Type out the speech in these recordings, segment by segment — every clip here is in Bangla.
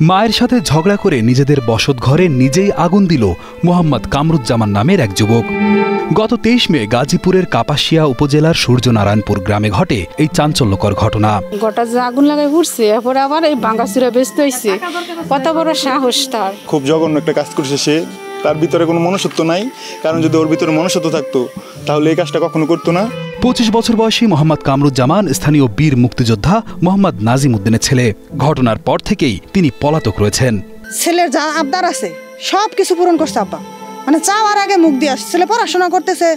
মায়ের সাথে ঝগড়া করে নিজেদের বসত ঘরে নিজেই আগুন দিল মোহাম্মদ কামরুজ্জামান নামের এক যুবক। গত 23 মে গাজীপুরের কাপাসিয়া উপজেলার সূর্যনারায়ণপুর গ্রামে ঘটে এই চাঞ্চল্যকর ঘটনা। গোটা যে আগুন লাগাই উঠছে, এরপরে আবার এই ভাঙাচুরা ব্যস্ত হয়েছে। কত বড় সাহস তার! খুব জঘন্য একটা কাজ করছে সে। তার ভিতরে কোনো মনুষ্যত্ব নাই, কারণ যদি ওর ভিতরে মনুষ্যত্ব থাকতো তাহলে এই কাজটা কখনো করতো না। 25 বছর বয়সী মোহাম্মদ কামরুজ্জামান স্থানীয় বীর মুক্তিযোদ্ধা মোহাম্মদ নাজিম উদ্দিনের ছেলে। ঘটনার পর থেকেই তিনি পলাতক রয়েছেন। ছেলের যা আবদার আছে সব কিছু পূরণ করছে আব্বা। মানে চাওয়ার আগে মুখ দিয়ে আসছে। ছেলে পড়াশোনা করতেছে,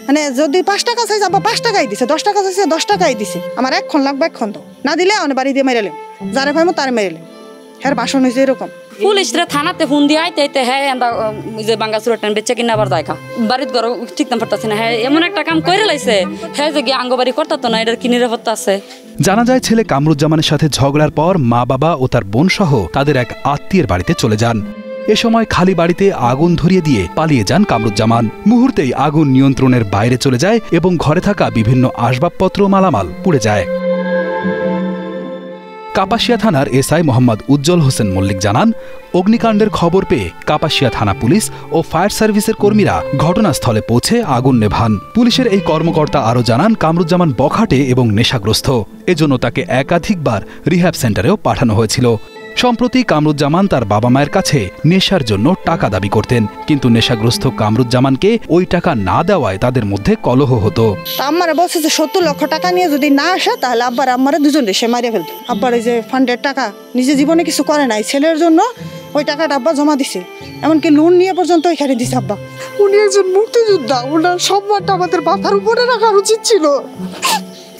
মানে যদি 5 টাকা চাইছে আব্বা 5 টাকাই দিছে, 10 টাকা চাইছে 10 টাকাই দিছে। আমার এক্ষণ লাগবে, এক্ষণ তো না দিলে অনেক বাড়ি দিয়ে মেরেলেন, যারে ভাইমো তারে মেরেলেন। হ্যাঁ বাসন হয়েছে এরকম। পুলিশরা থানাতে ফোন দিয়ে আইতে আইতে হ্যাঁ যে বাঙ্গাচুরা টান বেচে কিনা আবার দেখা বাড়ির ঘর ঠিক না পারতাছে না। হ্যাঁ এমন একটা কাম করে লাইছে, হ্যাঁ যে গিয়ে আঙ্গবাড়ি করতো না, এটার কি নিরাপত্তা আছে? জানা যায় ছেলে কামরুজ্জামানের সাথে ঝগড়ার পর মা বাবা ও তার বোন সহ তাদের এক আত্মীয়ের বাড়িতে চলে যান। এ সময় খালি বাড়িতে আগুন ধরিয়ে দিয়ে পালিয়ে যান কামরুজ্জামান। মুহূর্তেই আগুন নিয়ন্ত্রণের বাইরে চলে যায় এবং ঘরে থাকা বিভিন্ন আসবাবপত্র মালামাল পুড়ে যায়। কাপাসিয়া থানার এসআই মোহাম্মদ উজ্জ্বল হোসেন মল্লিক জানান, অগ্নিকাণ্ডের খবর পেয়ে কাপাসিয়া থানা পুলিশ ও ফায়ার সার্ভিসের কর্মীরা ঘটনাস্থলে পৌঁছে আগুন নেভান। পুলিশের এই কর্মকর্তা আরও জানান, কামরুজ্জামান বখাটে এবং নেশাগ্রস্ত, এজন্য তাকে একাধিকবার রিহ্যাব সেন্টারেও পাঠানো হয়েছিল। সম্প্রতি কামরুজ্জামান তার বাবা মায়ের কাছে নেশার জন্য টাকা দাবি করতেন, কিন্তু নেশাগ্রস্ত কামরুজ্জামানকে ওই টাকা না দেওয়ায় তাদের মধ্যে কলহ হতো। আম্মারে বলছে যে 70 লক্ষ টাকা নিয়ে যদি না আসে তাহলে আব্বার আম্মারে দুজন দেশে মারিয়ে ফেলতো। আব্বার এই যে ফান্ডের টাকা নিজে জীবনে কিছু করে নাই, ছেলের জন্য ওই টাকাটা আব্বা জমা দিছে, এমনকি লোন নিয়ে পর্যন্ত এখানে দিছে আব্বা। উনি একজন মুক্তিযোদ্ধা, ওনার সম্মানটা আমাদের মাথার উপরে রাখা উচিত ছিল।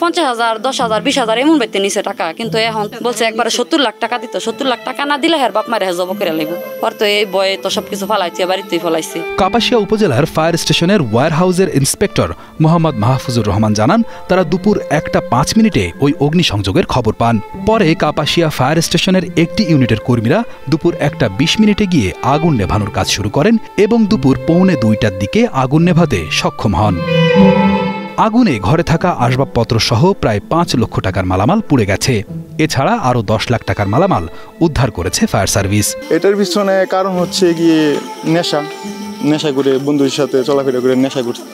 50,000, 10,000, 20,000 এমন বেতে নিছে টাকা, কিন্তু এখন বলছে একবারে 70 লাখ টাকা দিত। 70 লাখ টাকা না দিলে হ্যাঁ বাপ মারে জব করে লাগবে। ওর তো এই বয়ে তো সবকিছু ফলাইছে, বাড়িতেই ফলাইছে। কাপাসিয়া উপজেলার ফায়ার স্টেশনের ওয়্যার হাউসের ইন্সপেক্টর মোহাম্মদ মাহফুজুর রহমান জানান, তারা দুপুর 1:05 ওই অগ্নিসংযোগের খবর পান। পরে কাপাসিয়া ফায়ার স্টেশনের একটি ইউনিটের কর্মীরা দুপুর 1:20 গিয়ে আগুন নেভানোর কাজ শুরু করেন এবং দুপুর 1:45টার দিকে আগুন নেভাতে সক্ষম হন। আগুনে ঘরে থাকা আসবাবপত্র সহ প্রায় 5 লক্ষ টাকার মালামাল পুড়ে গেছে। এছাড়া আরও 10 লাখ টাকার মালামাল উদ্ধার করেছে ফায়ার সার্ভিস। এটার পিছনে কারণ হচ্ছে গিয়ে নেশা করে বন্ধুদের সাথে চলাফেরা করে নেশা করছে,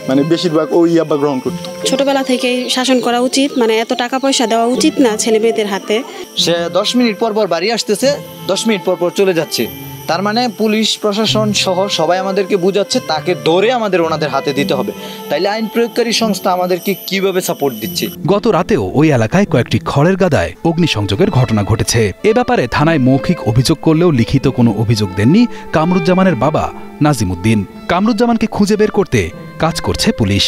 মানে বেশিরভাগ ওই ইয়াবা গ্রহণ করত। ছোটবেলা থেকেই শাসন করা উচিত, মানে এত টাকা পয়সা দেওয়া উচিত না ছেলে মেয়েদের হাতে। সে 10 মিনিট পর পর বাড়ি আসতেছে, 10 মিনিট পর পর চলে যাচ্ছে। তার মানে পুলিশ প্রশাসন সহ সবাই আমাদেরকে বুঝাচ্ছে তাকে ধরে আমাদের ওনাদের হাতে দিতে হবে। তাইলে আইন প্রয়োগকারী সংস্থা আমাদেরকে কিভাবে সাপোর্ট দিচ্ছে? গত রাতেও ওই এলাকায় কয়েকটি খড়ের গাদায় অগ্নিসংযোগের ঘটনা ঘটেছে। এ ব্যাপারে থানায় মৌখিক অভিযোগ করলেও লিখিত কোনো অভিযোগ দেননি কামরুজ্জামানের বাবা নাজিম উদ্দিন। কামরুজ্জামানকে খুঁজে বের করতে কাজ করছে পুলিশ।